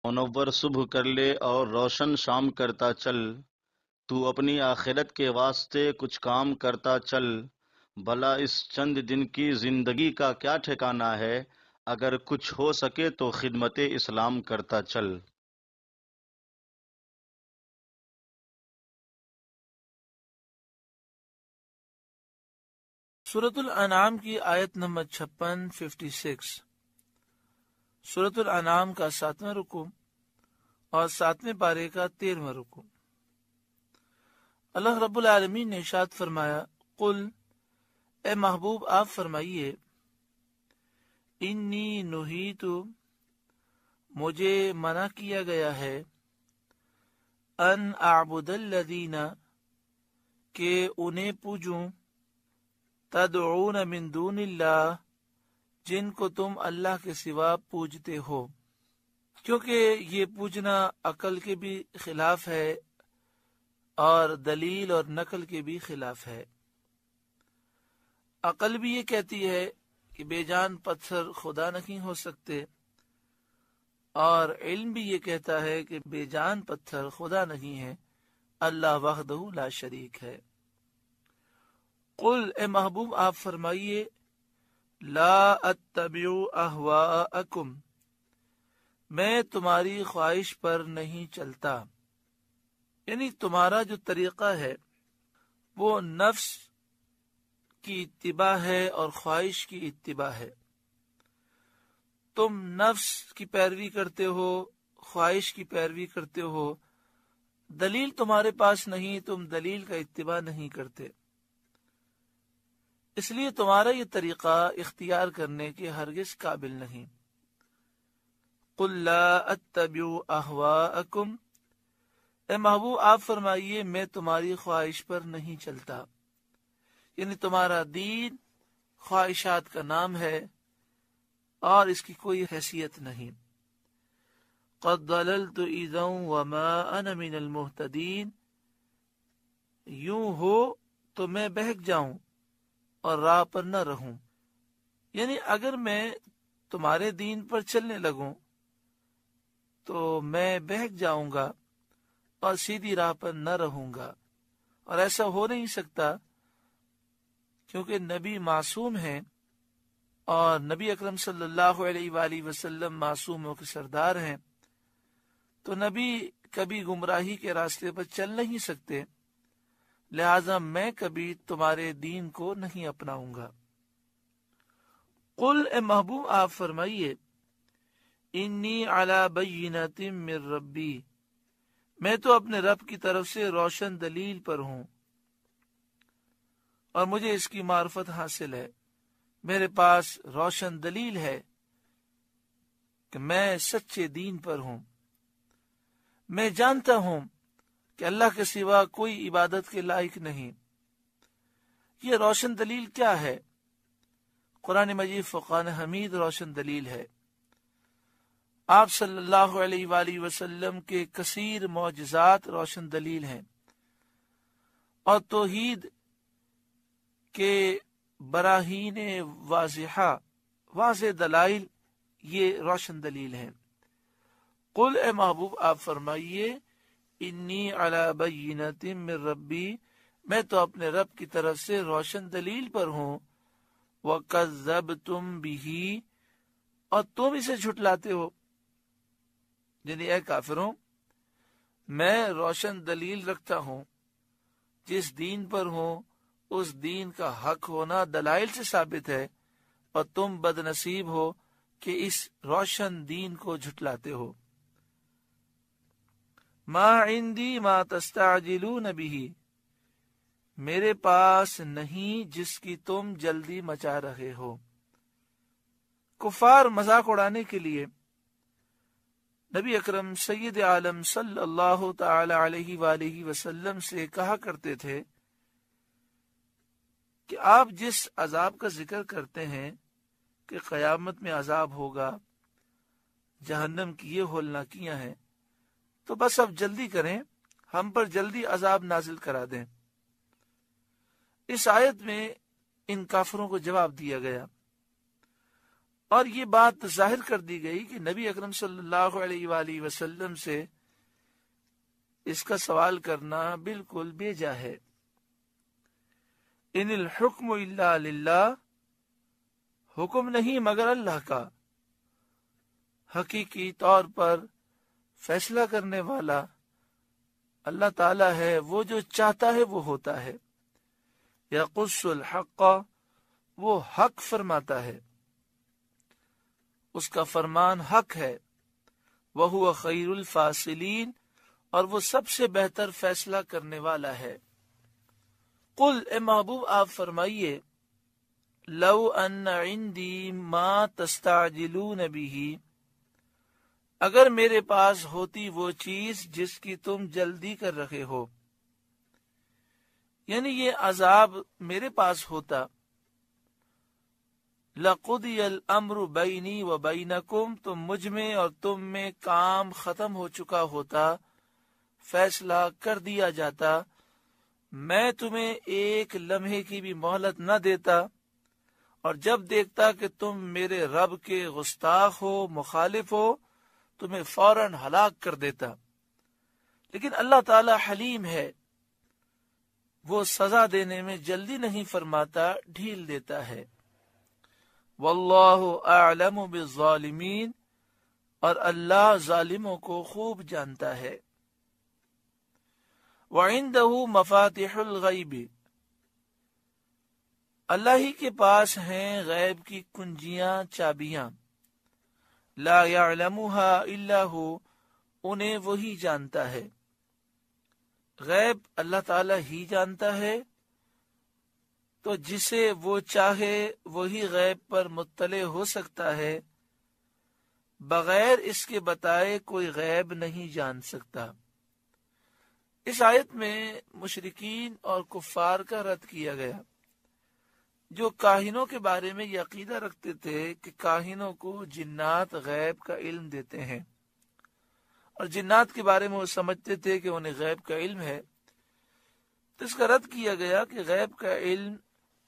منور صبح کر لے اور روشن شام کرتا چل، تو اپنی آخرت کے واسطے کچھ کام کرتا چل، بھلا اس چند دن کی زندگی کا کیا ٹھکانہ ہے، اگر کچھ ہو سکے تو خدمت اسلام کرتا چل۔ سورۃ الانعام کی آیت نمبر 56 سورۃ الانعام کا 7واں رکوع اور 7ویں پارے کا 13واں رکوع۔ اللہ رب العالمین نے ارشاد فرمایا، قل، اے محبوب آپ فرمائیے، انی نہیت، مجھے منع کیا گیا ہے، ان اعبد الذین، کہ انہیں پوجوں، تدعون من دون اللہ، جن کو تم اللہ کے سوا پوجتے ہو، کیونکہ یہ پوجنا عقل کے بھی خلاف ہے اور دلیل اور نقل کے بھی خلاف ہے۔ عقل بھی یہ کہتی ہے کہ بے جان پتھر خدا نہیں ہو سکتے، اور علم بھی یہ کہتا ہے کہ بے جان پتھر خدا نہیں ہے، اللہ وحدہ لا شریک ہے۔ قل، اے محبوب آپ فرمائیے، لا اتبع اہواءکم، میں تمہاری خواہش پر نہیں چلتا، یعنی تمہارا جو طریقہ ہے وہ نفس کی اتباع ہے اور خواہش کی اتباع ہے۔ تم نفس کی پیروی کرتے ہو، خواہش کی پیروی کرتے ہو، دلیل تمہارے پاس نہیں، تم دلیل کا اتباع نہیں کرتے، اس لیے تمہارا یہ طریقہ اختیار کرنے کے ہرگز قابل نہیں۔ قل لا اتبع اہواءکم، اے محبوب آپ فرمائیے میں تمہاری خواہش پر نہیں چلتا، یعنی تمہارا دین خواہشات کا نام ہے اور اس کی کوئی حیثیت نہیں۔ قد ضللت اذا وما انا من المہتدین، یوں ہو تو میں بہک جاؤں اور راہ پر نہ رہوں، یعنی اگر میں تمہارے دین پر چلنے لگوں تو میں بہک جاؤں گا اور سیدھی راہ پر نہ رہوں گا، اور ایسا ہو نہیں سکتا کیونکہ نبی معصوم ہیں اور نبی اکرم صلی اللہ علیہ وآلہ وسلم معصوموں کے سردار ہیں، تو نبی کبھی گمراہی کے راستے پر چل نہیں سکتے، لہذا میں کبھی تمہارے دین کو نہیں اپناؤں گا۔ قل، اے محبوب آپ فرمائیے، انی علی بینۃ من ربی، میں تو اپنے رب کی طرف سے روشن دلیل پر ہوں اور مجھے اس کی معرفت حاصل ہے، میرے پاس روشن دلیل ہے کہ میں سچے دین پر ہوں، میں جانتا ہوں کہ اللہ کے سوا کوئی عبادت کے لائق نہیں۔ یہ روشن دلیل کیا ہے؟ قرآن مجید فرقان حمید روشن دلیل ہے۔ آپ صلی اللہ علیہ وآلہ وسلم کے کثیر معجزات روشن دلیل ہیں، اور توحید کے براہین واضح دلائل یہ روشن دلیل ہیں۔ قل، اے محبوب آپ فرمائیے، انی علی بینۃ من ربی، میں تو اپنے رب کی طرف سے روشن دلیل پر ہوں، وَكَذَّبْتُمْ بِهِ، اور تم اسے جھٹلاتے ہو، یعنی اے کافروں، میں روشن دلیل رکھتا ہوں، جس دین پر ہوں اس دین کا حق ہونا دلائل سے ثابت ہے، اور تم بد نصیب ہو کہ اس روشن دین کو جھٹلاتے ہو۔ ما عندی ما تستعجلون به، میرے پاس نہیں جس کی تم جلدی مچا رہے ہو۔ کفار مذاق اڑانے کے لیے نبی اکرم سید عالم صلی اللہ تعالی علیہ وآلہ وسلم سے کہا کرتے تھے کہ آپ جس عذاب کا ذکر کرتے ہیں کہ قیامت میں عذاب ہوگا، جہنم کی یہ ہولناکیاں ہیں، تو بس اب جلدی کریں، ہم پر جلدی عذاب نازل کرا دیں۔ اس آیت میں ان کافروں کو جواب دیا گیا، اور یہ بات ظاہر کر دی گئی کہ نبی اکرم صلی اللہ علیہ وآلہ وسلم سے اس کا سوال کرنا بالکل بیجا ہے۔ ان الحکم الا للہ، حکم نہیں مگر اللہ کا، حقیقی طور پر فیصلہ کرنے والا اللہ تعالی ہے، وہ جو چاہتا ہے وہ ہوتا ہے۔ یقص الحق، وہ حق فرماتا ہے، اس کا فرمان حق ہے۔ وَهُوَ خَيْرُ الْفَاصِلِينَ، اور وہ سب سے بہتر فیصلہ کرنے والا ہے۔ قل، اے محبوب آپ فرمائیے، لو ان عندی ما تستعجلون به، اگر میرے پاس ہوتی وہ چیز جس کی تم جلدی کر رہے ہو، یعنی یہ عذاب میرے پاس ہوتا، لَقُضِيَ الْأَمْرُ بَيْنِي وَبَيْنَكُمْ، تو مجھ میں اور تم میں کام ختم ہو چکا ہوتا، فیصلہ کر دیا جاتا، میں تمہیں ایک لمحے کی بھی مہلت نہ دیتا، اور جب دیکھتا کہ تم میرے رب کے گستاخ ہو، مخالف ہو، تمہیں فوراً ہلاک کر دیتا۔ لیکن اللہ تعالی حلیم ہے، وہ سزا دینے میں جلدی نہیں فرماتا، ڈھیل دیتا ہے۔ واللہ اعلم بالظالمین، اور اللہ ظالموں کو خوب جانتا ہے۔ وعنده مفاتح الغیب، اللہ ہی کے پاس ہیں غیب کی کنجیاں، چابیاں، لا يعلمها الا هو، انہیں وہی جانتا ہے۔ غیب اللہ تعالی ہی جانتا ہے، تو جسے وہ چاہے وہی غیب پر مطلع ہو سکتا ہے، بغیر اس کے بتائے کوئی غیب نہیں جان سکتا۔ اس آیت میں مشرکین اور کفار کا رد کیا گیا، جو کاہنوں کے بارے میں یہ عقیدہ رکھتے تھے کہ کاہنوں کو جنات غیب کا علم دیتے ہیں، اور جنات کے بارے میں وہ سمجھتے تھے کہ انہیں غیب کا علم ہے۔ تو اس کا رد کیا گیا کہ غیب کا علم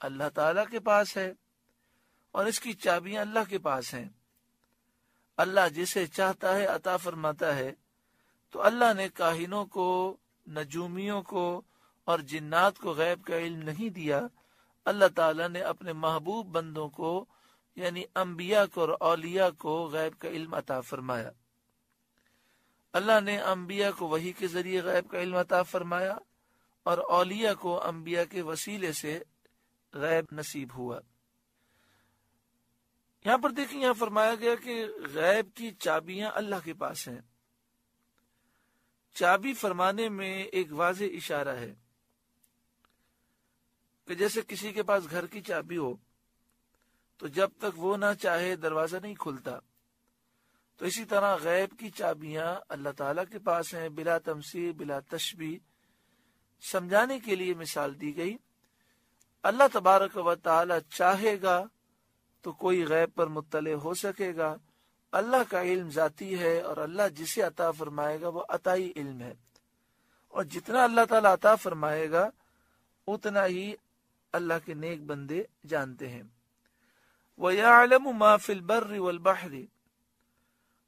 اللہ تعالیٰ کے پاس ہے، اور اس کی چابیاں اللہ کے پاس ہیں۔ اللہ جسے چاہتا ہے عطا فرماتا ہے، تو اللہ نے کاہنوں کو، نجومیوں کو اور جنات کو غیب کا علم نہیں دیا۔ اللہ تعالیٰ نے اپنے محبوب بندوں کو، یعنی انبیاء کو اور اولیاء کو غیب کا علم عطا فرمایا۔ اللہ نے انبیاء کو وحی کے ذریعے غیب کا علم عطا فرمایا، اور اولیاء کو انبیاء کے وسیلے سے غیب نصیب ہوا۔ یہاں پر دیکھیں، یہاں فرمایا گیا کہ غیب کی چابیاں اللہ کے پاس ہیں۔ چابی فرمانے میں ایک واضح اشارہ ہے کہ جیسے کسی کے پاس گھر کی چابی ہو تو جب تک وہ نہ چاہے دروازہ نہیں کھلتا، تو اسی طرح غیب کی چابیاں اللہ تعالیٰ کے پاس ہیں، بلا تمثیل، بلا تشبیہ۔ سمجھانے کے لیے مثال دی گئی، اللہ تبارک و تعالی چاہے گا تو کوئی غیب پر مطلع ہو سکے گا۔ اللہ کا علم ذاتی ہے، اور اللہ جسے عطا فرمائے گا وہ عطائی علم ہے، اور جتنا اللہ تعالیٰ عطا فرمائے گا اتنا ہی اللہ کے نیک بندے جانتے ہیں۔ وَيَعْلَمُ مَا فِي الْبَرِّ وَالْبَحْرِ،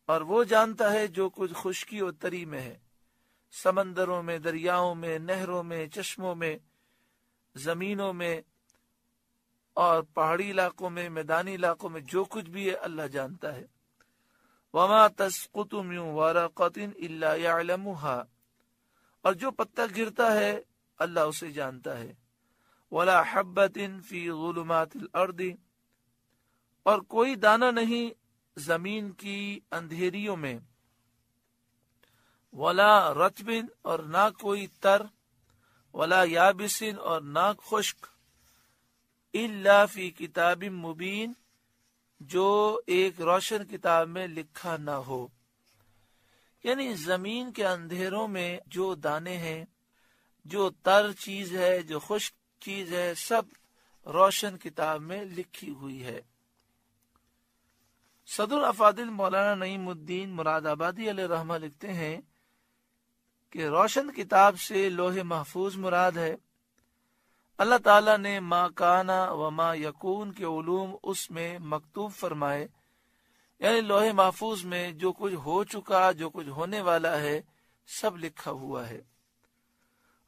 اور وہ جانتا ہے جو کچھ خشکی اور تری میں ہے، سمندروں میں، دریاؤں میں، نہروں میں، چشموں میں، زمینوں میں اور پہاڑی علاقوں میں، میدانی علاقوں میں، جو کچھ بھی ہے اللہ جانتا ہے۔ وَمَا تَسْقُطُ مِن وَرَقَةٍ إِلَّا يَعْلَمُهَا، اور جو پتا گرتا ہے اللہ اسے جانتا ہے۔ وَلَا حَبَّةٍ فِي ظُلُمَاتِ الْأَرْضِ، اور کوئی دانہ نہیں زمین کی اندھیریوں میں۔ وَلَا رَطْبٍ، اور نہ کوئی تر، وَلَا يَابِسٍ، اور نہ خشک، إِلَّا فِي كِتَابٍ مُبِينٍ، جو ایک روشن کتاب میں لکھا نہ ہو۔ یعنی زمین کے اندھیروں میں جو دانے ہیں، جو تر چیز ہے، جو خشک چیز ہے، سب روشن کتاب میں لکھی ہوئی ہے۔ صدر افاضل مولانا نعیم الدین مراد آبادی علیہ رحمہ لکھتے ہیں کہ روشن کتاب سے لوح محفوظ مراد ہے۔ اللہ تعالیٰ نے ما کانا و ما یکون کے علوم اس میں مکتوب فرمائے، یعنی لوح محفوظ میں جو کچھ ہو چکا، جو کچھ ہونے والا ہے، سب لکھا ہوا ہے۔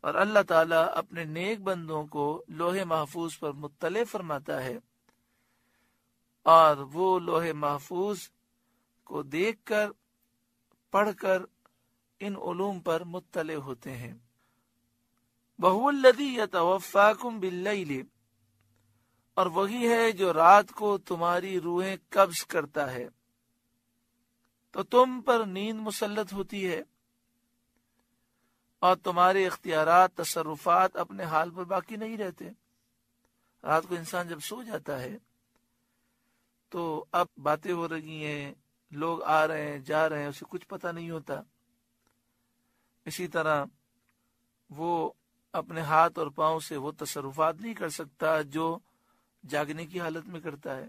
اور اللہ تعالیٰ اپنے نیک بندوں کو لوح محفوظ پر مطلع فرماتا ہے، اور وہ لوح محفوظ کو دیکھ کر، پڑھ کر ان علوم پر مطلع ہوتے ہیں۔ وَهُوَ الَّذِي يَتَوَفَّاكُمْ بِاللَّيْلِ، اور وہی ہے جو رات کو تمہاری روحیں قبض کرتا ہے، تو تم پر نیند مسلط ہوتی ہے اور تمہارے اختیارات، تصرفات اپنے حال پر باقی نہیں رہتے۔ رات کو انسان جب سو جاتا ہے تو اب باتیں ہو رہی ہیں، لوگ آ رہے ہیں، جا رہے ہیں، اسے کچھ پتہ نہیں ہوتا۔ اسی طرح وہ اپنے ہاتھ اور پاؤں سے وہ تصرفات نہیں کر سکتا جو جاگنے کی حالت میں کرتا ہے۔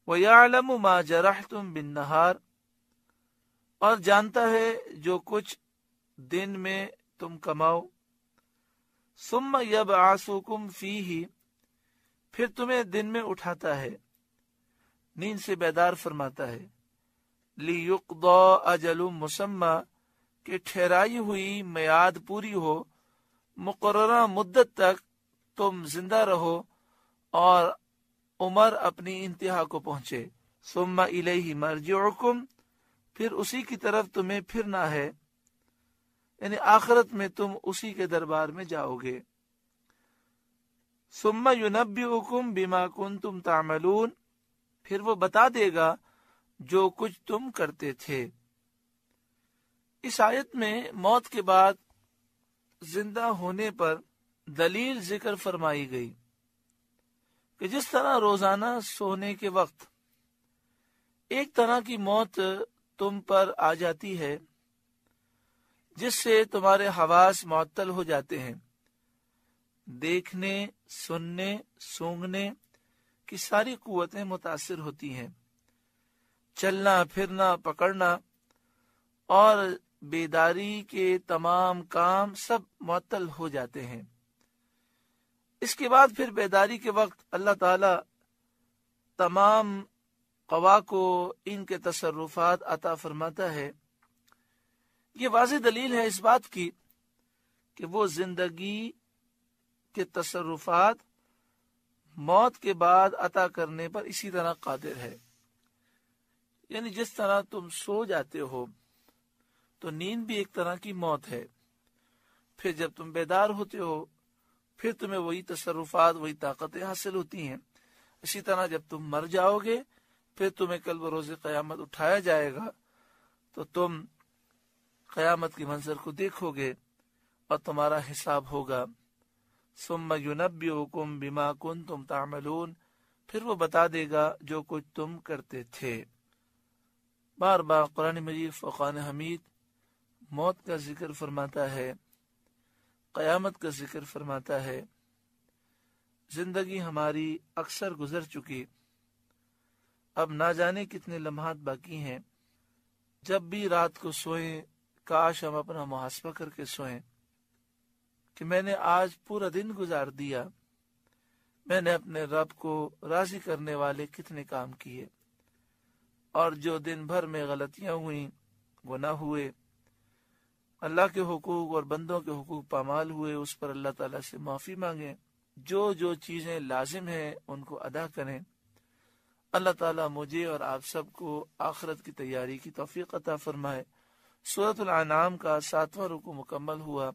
وَيَعْلَمُ مَا جَرَحْتُمْ بِالنَّهَارِ، اور جانتا ہے جو کچھ دن میں تم کماؤ۔ ثُمَّ يَبْعَثُكُمْ فِيهِ، پھر تمہیں دن میں اٹھاتا ہے، نیند سے بیدار فرماتا ہے۔ لِيُقْضَى أَجَلٌ مُّسَمًّى، کہ ٹھہرائی ہوئی میعاد پوری ہو، مقررہ مدت تک تم زندہ رہو اور عمر اپنی انتہا کو پہنچے۔ ثُمَّ إِلَيْهِ مَرْجِعُكُمْ، پھر اسی کی طرف تمہیں پھرنا ہے، یعنی آخرت میں تم اسی کے دربار میں جاؤ گے۔ ثُمَّ يُنَبِّئُكُمْ بِمَا كُنْتُمْ تَعْمَلُونَ، پھر وہ بتا دے گا جو کچھ تم کرتے تھے۔ اس آیت میں موت کے بعد زندہ ہونے پر دلیل ذکر فرمائی گئی کہ جس طرح روزانہ سونے کے وقت ایک طرح کی موت تم پر آ جاتی ہے جس سے تمہارے حواس معطل ہو جاتے ہیں، دیکھنے، سننے، سونگھنے کی ساری قوتیں متاثر ہوتی ہیں، چلنا پھرنا، پکڑنا اور بیداری کے تمام کام سب معطل ہو جاتے ہیں۔ اس کے بعد پھر بیداری کے وقت اللہ تعالی تمام قوا کو ان کے تصرفات عطا فرماتا ہے۔ یہ واضح دلیل ہے اس بات کی کہ وہ زندگی کے تصرفات موت کے بعد عطا کرنے پر اسی طرح قادر ہے۔ یعنی جس طرح تم سو جاتے ہو تو نیند بھی ایک طرح کی موت ہے، پھر جب تم بیدار ہوتے ہو پھر تمہیں وہی تصرفات، وہی طاقتیں حاصل ہوتی ہیں۔ اسی طرح جب تم مر جاؤ گے پھر تمہیں کل بروز قیامت اٹھایا جائے گا تو تم قیامت کے منظر کو دیکھو گے اور تمہارا حساب ہوگا۔ ثم ينبئكم بما كنتم تعملون، پھر وہ بتا دے گا جو کچھ تم کرتے تھے۔ بار بار قرآن مجید فقان حمید موت کا ذکر فرماتا ہے، قیامت کا ذکر فرماتا ہے۔ زندگی ہماری اکثر گزر چکی، اب نہ جانے کتنے لمحات باقی ہیں۔ جب بھی رات کو سوئیں کاش ہم اپنا محاسبہ کر کے سوئیں کہ میں نے آج پورا دن گزار دیا، میں نے اپنے رب کو راضی کرنے والے کتنے کام کیے، اور جو دن بھر میں غلطیاں ہوئیں وہ نہ ہوئے، اللہ کے حقوق اور بندوں کے حقوق پامال ہوئے، اس پر اللہ تعالیٰ سے معافی مانگیں، جو چیزیں لازم ہیں ان کو ادا کریں۔ اللہ تعالیٰ مجھے اور آپ سب کو آخرت کی تیاری کی توفیق عطا فرمائے۔ سورۃ الانعام کا 7واں رکوع مکمل ہوا۔